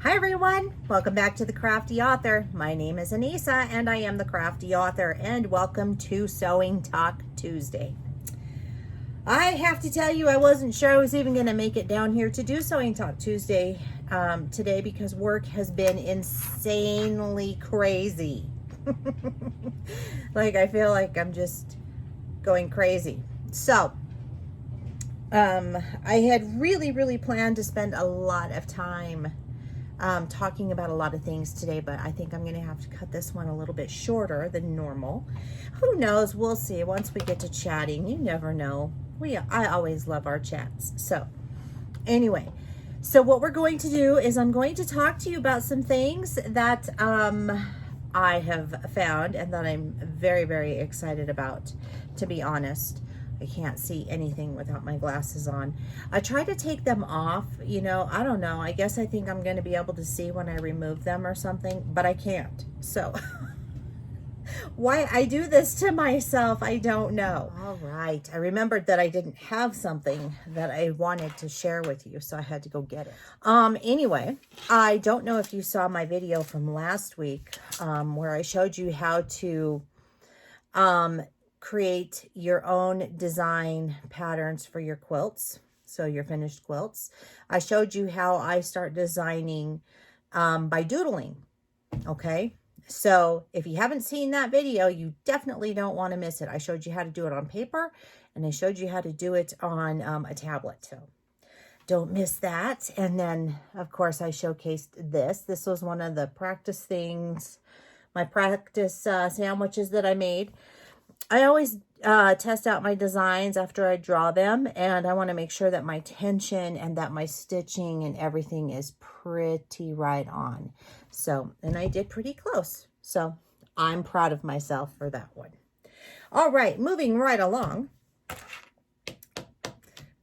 Hi everyone, welcome back to the Crafty Author. My name is Anissa and I am the Crafty Author, and welcome to Sewing Talk Tuesday. I have to tell you, I wasn't sure I was even going to make it down here to do Sewing Talk Tuesday today because work has been insanely crazy. Like I feel like I'm just going crazy. So I had really planned to spend a lot of time talking about a lot of things today, but I think I'm going to have to cut this one a little bit shorter than normal. Who knows? We'll see. Once we get to chatting, you never know. I always love our chats. So anyway, so what we're going to do is I'm going to talk to you about some things that I have found and that I'm very excited about, to be honest. I can't see anything without my glasses on. I try to take them off, you know, I don't know. I guess I think I'm going to be able to see when I remove them or something, but I can't. So why I do this to myself, I don't know. All right. I remembered that I didn't have something that I wanted to share with you, so I had to go get it. Anyway, I don't know if you saw my video from last week where I showed you how to create your own design patterns for your quilts, so your finished quilts. I showed you how I start designing by doodling. Okay, so if you haven't seen that video, you definitely don't want to miss it. I showed you how to do it on paper, and I showed you how to do it on a tablet, so don't miss that. And then of course I showcased this. This was one of the practice things, my practice sandwiches that I made. I always test out my designs after I draw them, and I want to make sure that my tension and that my stitching and everything is pretty right on. So, and I did pretty close. So I'm proud of myself for that one. All right, moving right along.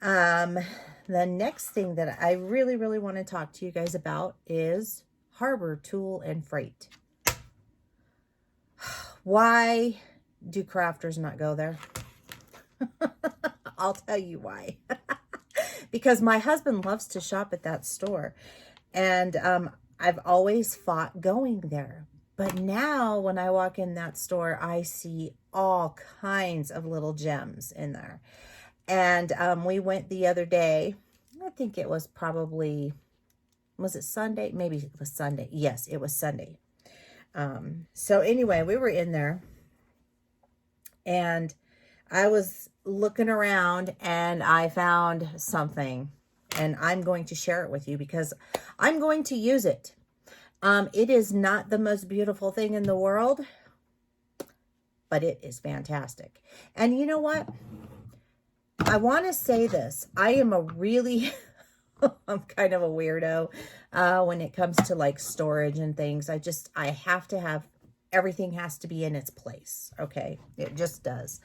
The next thing that I really want to talk to you guys about is harbor tool and freight. Why do crafters not go there? I'll tell you why. Because my husband loves to shop at that store, and I've always fought going there. But now when I walk in that store, I see all kinds of little gems in there. And we went the other day. I think it was probably, was it Sunday? Maybe it was Sunday. Yes, it was Sunday. So anyway, we were in there, and I was looking around and I found something, and I'm going to share it with you because I'm going to use it. It is not the most beautiful thing in the world, but it is fantastic. And you know what? I want to say this. I am a really, I'm kind of a weirdo when it comes to like storage and things. I have to have, everything has to be in its place. Okay. It just does.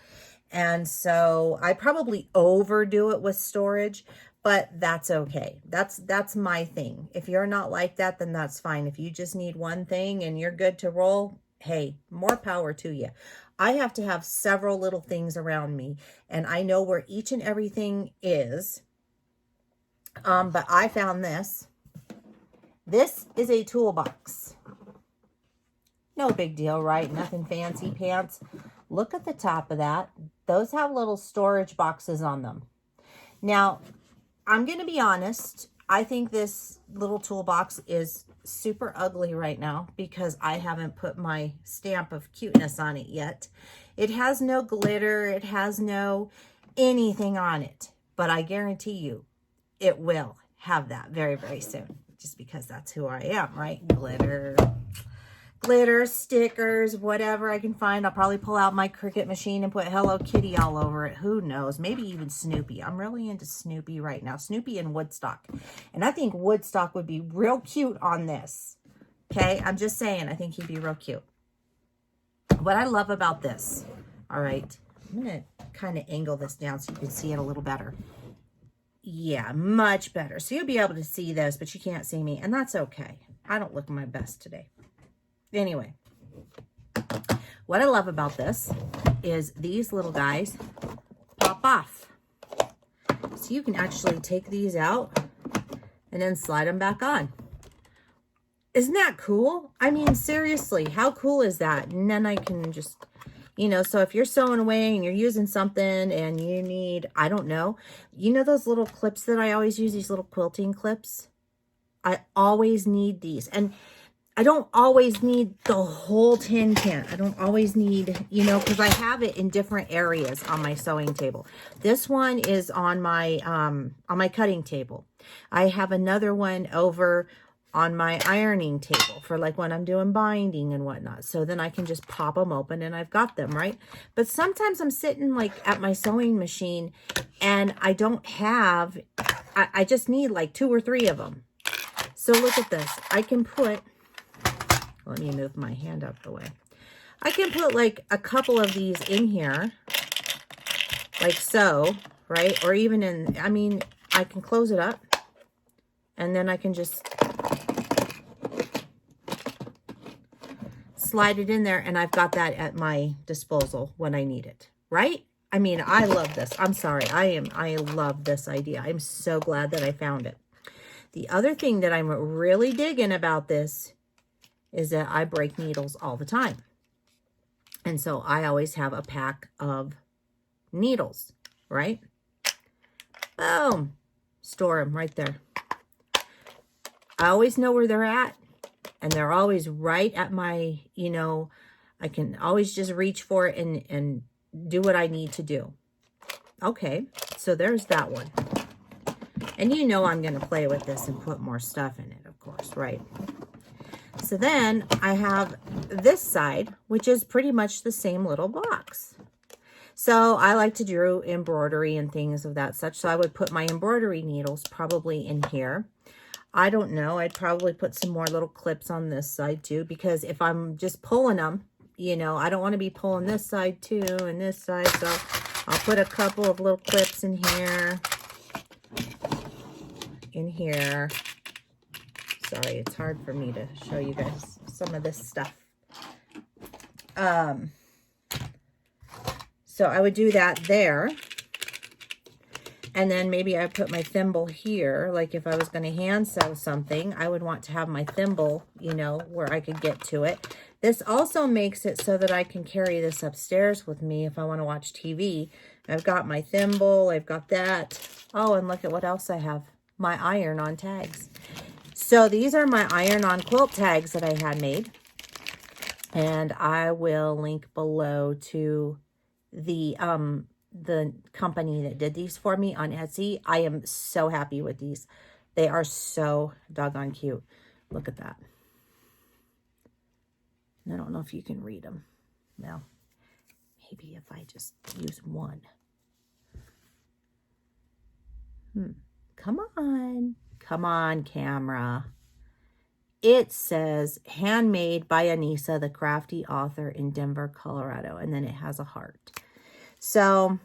And so I probably overdo it with storage, but that's okay. That's my thing. If you're not like that, then that's fine. If you just need one thing and you're good to roll, hey, more power to you. I have to have several little things around me, and I know where each and everything is. But I found this. This is a toolbox. No big deal, right? Nothing fancy pants. Look at the top of that. Those have little storage boxes on them. Now, I'm going to be honest. I think this little toolbox is super ugly right now because I haven't put my stamp of cuteness on it yet. It has no glitter. It has no anything on it. But I guarantee you, it will have that very soon. Just because that's who I am, right? Glitter, stickers, whatever I can find. I'll probably pull out my Cricut machine and put Hello Kitty all over it. Who knows? Maybe even Snoopy. I'm really into Snoopy right now. Snoopy and Woodstock. And I think Woodstock would be real cute on this. Okay? I'm just saying. I think he'd be real cute. What I love about this. All right. I'm going to kind of angle this down so you can see it a little better. Yeah, much better. So you'll be able to see this, but you can't see me. And that's okay. I don't look my best today. Anyway, what I love about this is these little guys pop off. So you can actually take these out and then slide them back on. Isn't that cool? I mean, seriously, how cool is that? And then I can just, you know, so if you're sewing away and you're using something and you need, I don't know, you know those little clips that I always use, these little quilting clips? I always need these. And I don't always need the whole tin can. I don't always need, you know, because I have it in different areas on my sewing table. This one is on my cutting table. I have another one over on my ironing table for like when I'm doing binding and whatnot. So then I can just pop them open and I've got them, right? But sometimes I'm sitting like at my sewing machine and I don't have, I just need like 2 or 3 of them. So look at this. I can put, let me move my hand out the way. I can put like a couple of these in here, like so, right? Or even in, I mean, I can close it up and then I can just slide it in there and I've got that at my disposal when I need it, right? I mean, I love this. I'm sorry. I love this idea. I'm so glad that I found it. The other thing that I'm really digging about this is that I break needles all the time. And so I always have a pack of needles, right? Boom. Store them right there. I always know where they're at. And they're always right at my, you know, I can always just reach for it and do what I need to do. Okay, so there's that one. And you know I'm going to play with this and put more stuff in it, of course, right? So then I have this side, which is pretty much the same little box. So I like to do embroidery and things of that such. So I would put my embroidery needles probably in here. I don't know. I'd probably put some more little clips on this side too, because if I'm just pulling them, you know, I don't want to be pulling this side too and this side. So I'll put a couple of little clips in here. Sorry, it's hard for me to show you guys some of this stuff. So I would do that there. And then maybe I put my thimble here. Like if I was going to hand sew something, I would want to have my thimble, you know, where I could get to it. This also makes it so that I can carry this upstairs with me if I want to watch TV. I've got my thimble. I've got that. Oh, and look at what else I have. My iron-on tags. So these are my iron-on quilt tags that I had made. And I will link below to the company that did these for me on Etsy. I am so happy with these. They are so doggone cute. Look at that. I don't know if you can read them. Well, maybe if I just use one. Come on. Come on, camera. It says, handmade by Anissa, the crafty author in Denver, Colorado. And then it has a heart. So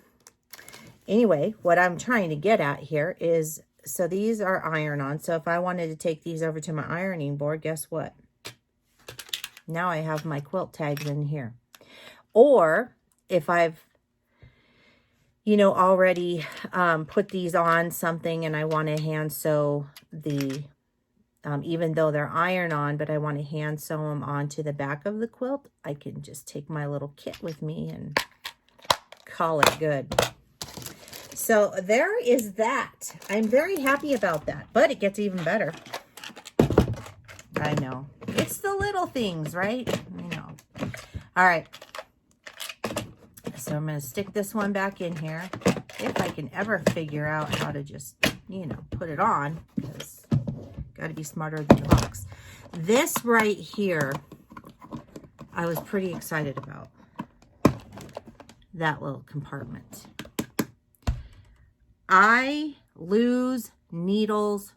anyway, what I'm trying to get at here is, so these are iron-on. So if I wanted to take these over to my ironing board, guess what? Now I have my quilt tags in here. Or if I've, you know, already put these on something and I want to hand sew the, even though they're iron-on, but I want to hand sew them onto the back of the quilt, I can just take my little kit with me and call it good. So there is that. I'm very happy about that, but it gets even better. I know. It's the little things, right? I know. All right. So I'm going to stick this one back in here. If I can ever figure out how to just, you know, put it on, because got to be smarter than the box. This right here, I was pretty excited about. That little compartment. I lose needles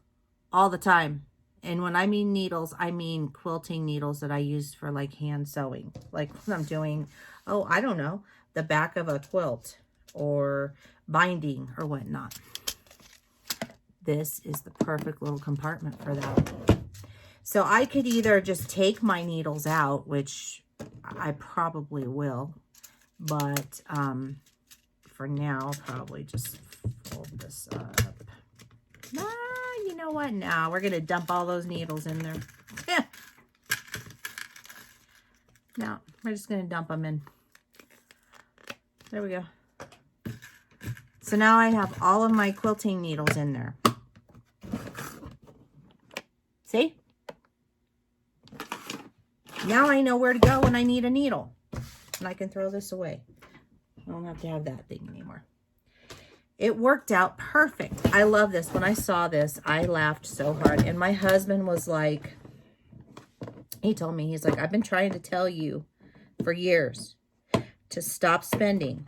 all the time. And when I mean needles, I mean quilting needles that I use for like hand sewing. Like when I'm doing, oh, I don't know, the back of a quilt or binding or whatnot. This is the perfect little compartment for that. So I could either just take my needles out, which I probably will. But for now, I'll probably just fold this up. You know what? Now we're going to dump all those needles in there. No, we're just going to dump them in. There we go. So now I have all of my quilting needles in there. See? Now I know where to go when I need a needle. And I can throw this away. I don't have to have that thing anymore. It worked out perfect. I love this. When I saw this, I laughed so hard. And my husband was like, he told me, he's like, I've been trying to tell you for years to stop spending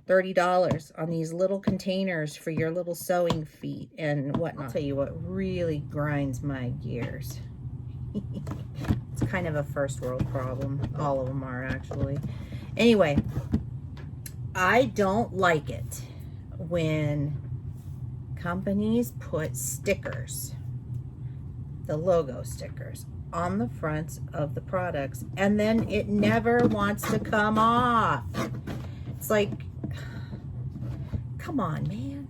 $30 on these little containers for your little sewing feet and whatnot. I'll tell you what really grinds my gears. It's kind of a first world problem. All of them are, actually. Anyway, I don't like it when companies put stickers, the logo stickers, on the fronts of the products, and then it never wants to come off. It's like, come on, man.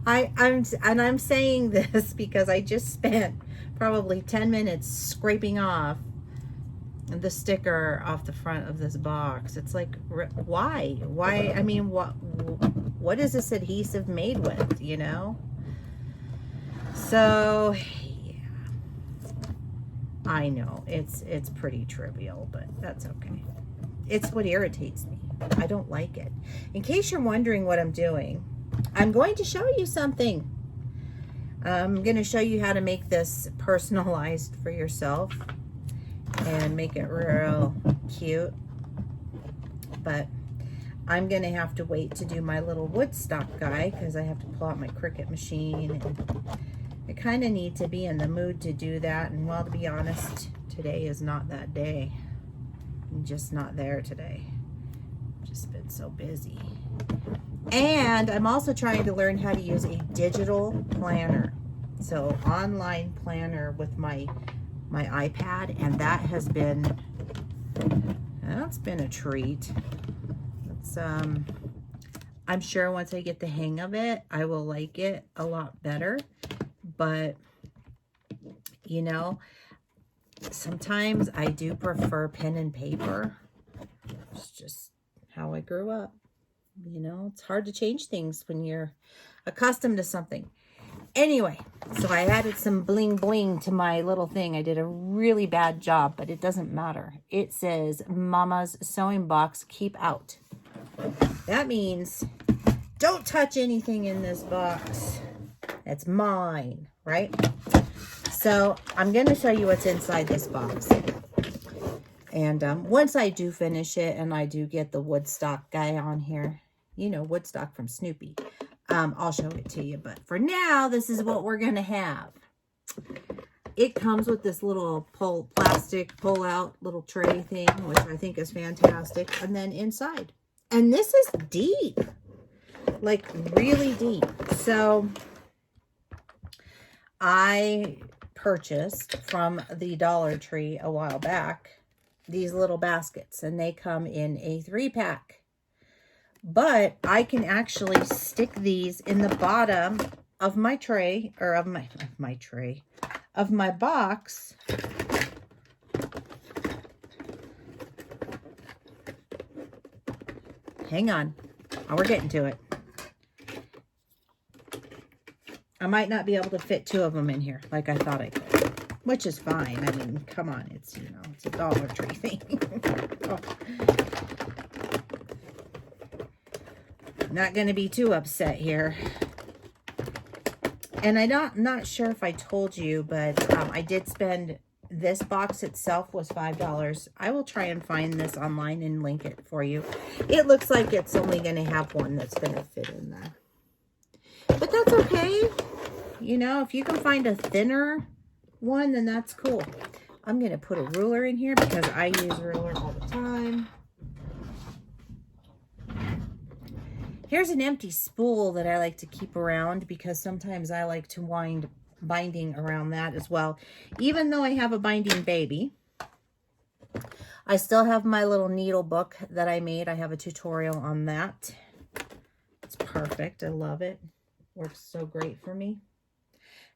I'm saying this because I just spent probably 10 minutes scraping off the sticker off the front of this box. It's like, why? I mean, what is this adhesive made with, you know? So yeah, I know it's pretty trivial, but that's okay. It's what irritates me. I don't like it. In case you're wondering what I'm doing, I'm going to show you something. I'm going to show you how to make this personalized for yourself and make it real cute. But I'm going to have to wait to do my little woodstock guy because I have to pull out my Cricut machine. And I kind of need to be in the mood to do that. And well, to be honest, today is not that day. I'm just not there today. Just been so busy. And I'm also trying to learn how to use a digital planner. So online planner with my iPad, and that has been, that's been a treat. It's I'm sure once I get the hang of it, I will like it a lot better. But you know, sometimes I do prefer pen and paper. It's just how I grew up. You know, it's hard to change things when you're accustomed to something. Anyway, so I added some bling bling to my little thing. I did a really bad job, but it doesn't matter. It says Mama's Sewing Box Keep Out. That means don't touch anything in this box. It's mine, right? So I'm going to show you what's inside this box. And once I do finish it and I do get the Woodstock guy on here, you know, Woodstock from Snoopy, I'll show it to you. But for now, this is what we're going to have. It comes with this little plastic pull-out little tray thing, which I think is fantastic. And then inside. And this is deep. Like, really deep. So, I purchased from the Dollar Tree a while back these little baskets. And they come in a 3-pack. But I can actually stick these in the bottom of my tray, or of my box. Hang on. Oh, we're getting to it. I might not be able to fit 2 of them in here like I thought I could, which is fine. I mean, come on. It's, you know, it's a Dollar Tree thing. Oh. Not going to be too upset here. And I'm not sure if I told you, but I did spend, this box itself was $5. I will try and find this online and link it for you. It looks like it's only going to have one that's going to fit in there. But that's okay. You know, if you can find a thinner one, then that's cool. I'm going to put a ruler in here because I use a ruler all the time. Here's an empty spool that I like to keep around because sometimes I like to wind binding around that as well. Even though I have a binding baby, I still have my little needle book that I made. I have a tutorial on that. It's perfect. I love it. Works so great for me.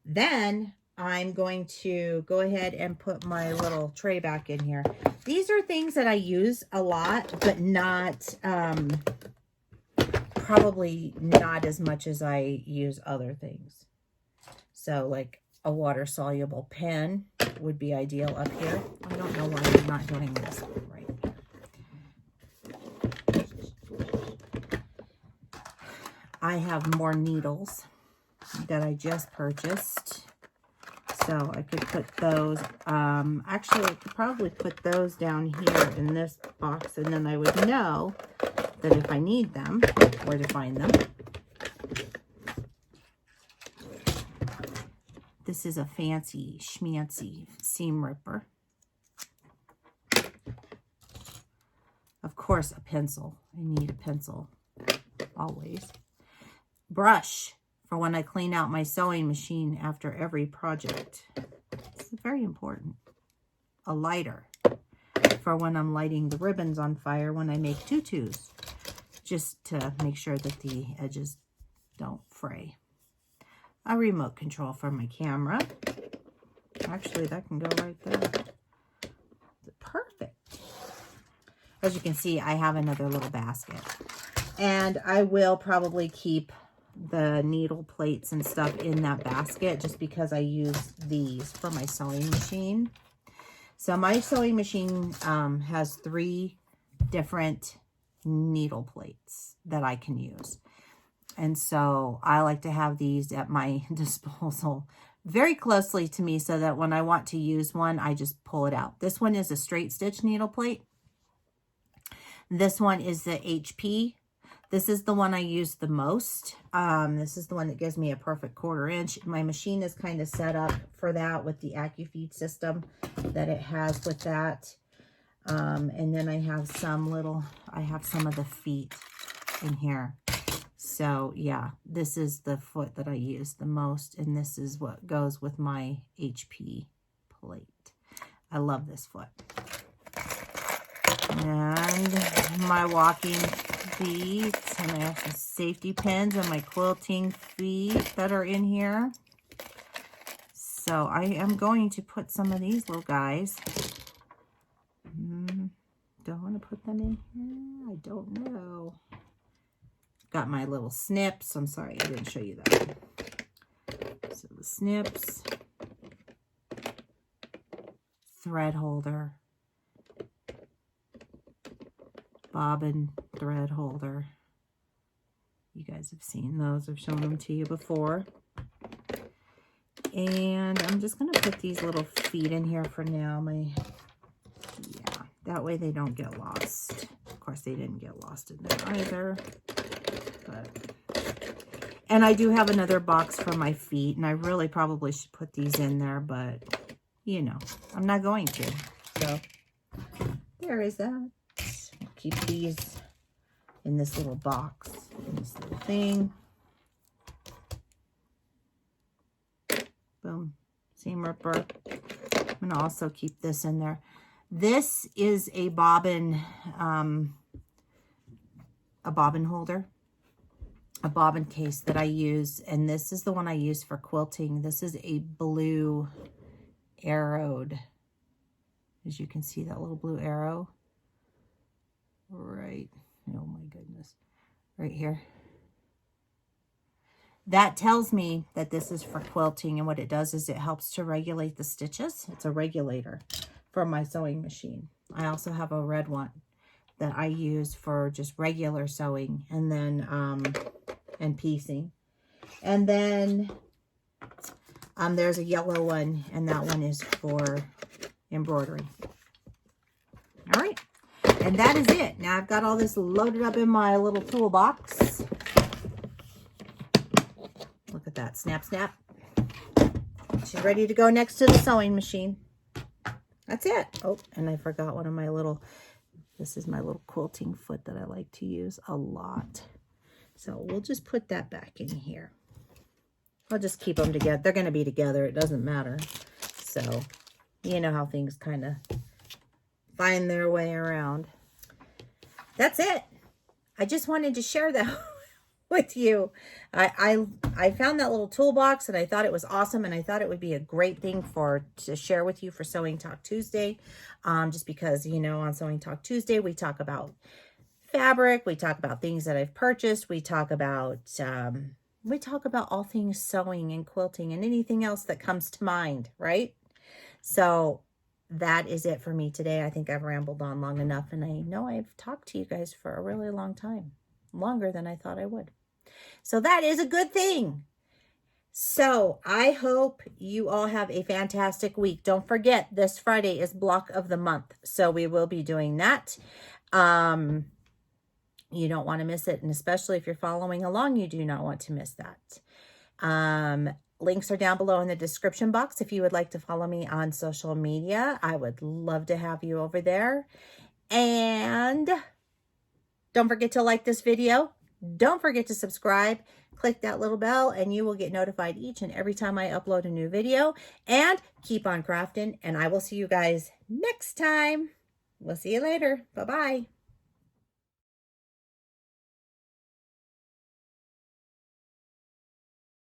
Then I'm going to go ahead and put my little tray back in here. These are things that I use a lot, but not, probably not as much as I use other things. So like a water-soluble pen would be ideal up here. I don't know why I'm not doing this right. I have more needles that I just purchased. So I could put those, actually I could probably put those down here in this box, and then I would know that if I need them, where to find them. This is a fancy schmancy seam ripper. Of course, a pencil. I need a pencil, always. Brush for when I clean out my sewing machine after every project. It's very important. A lighter for when I'm lighting the ribbons on fire when I make tutus, just to make sure that the edges don't fray. A remote control for my camera. Actually, that can go right there. Perfect. As you can see, I have another little basket. And I will probably keep the needle plates and stuff in that basket just because I use these for my sewing machine. So my sewing machine has 3 different needle plates that I can use. And so I like to have these at my disposal very closely to me so that when I want to use one, I just pull it out. This one is a straight stitch needle plate. This one is the HP. This is the one I use the most. This is the one that gives me a perfect 1/4 inch. My machine is kind of set up for that with the AccuFeed system that it has with that. And then I have some of the feet in here. So yeah, this is the foot that I use the most, and this is what goes with my HP plate. I love this foot. And my walking feet, and I have some safety pins and my quilting feet that are in here. So I am going to put some of these little guys. Don't want to put them in here. I don't know. Got my little snips. I'm sorry, I didn't show you that. So the snips, thread holder, bobbin thread holder. You guys have seen those. I've shown them to you before. And I'm just going to put these little feet in here for now. Yeah, that way they don't get lost. Of course, they didn't get lost in there either. And I do have another box for my feet, and I really probably should put these in there, but you know, I'm not going to. So there is that. I'll keep these in this little box, in this little thing. Boom, seam ripper. I'm gonna also keep this in there. This is a bobbin holder. A bobbin case that I use, and this is the one I use for quilting. This is a blue arrowed, as you can see, that little blue arrow right, oh my goodness, right here. That tells me that this is for quilting, and what it does is it helps to regulate the stitches. It's a regulator for my sewing machine. I also have a red one that I use for just regular sewing, and then and piecing. And then there's a yellow one, and that one is for embroidery. All right, and that is it. Now I've got all this loaded up in my little toolbox. Look at that, snap, snap. She's ready to go next to the sewing machine. That's it. Oh, and I forgot one of my little, this is my little quilting foot that I like to use a lot. So we'll just put that back in here. I'll just keep them together. They're going to be together. It doesn't matter. So you know how things kind of find their way around. That's it. I just wanted to share that with you. I found that little toolbox and I thought it was awesome, and I thought it would be a great thing to share with you for Sewing Talk Tuesday. Just because, you know, on Sewing Talk Tuesday, we talk about fabric, we talk about things that I've purchased, we talk about all things sewing and quilting and anything else that comes to mind, right? So that is it for me today. I think I've rambled on long enough, and I know I've talked to you guys for a really long time, longer than I thought I would. So that is a good thing. So I hope you all have a fantastic week. Don't forget, this Friday is block of the month, so we will be doing that. You don't want to miss it, and especially if you're following along, you do not want to miss that. Links are down below in the description box if you would like to follow me on social media. I would love to have you over there. And don't forget to like this video. Don't forget to subscribe. Click that little bell and you will get notified each and every time I upload a new video. And keep on crafting, and I will see you guys next time. We'll see you later. Bye-bye.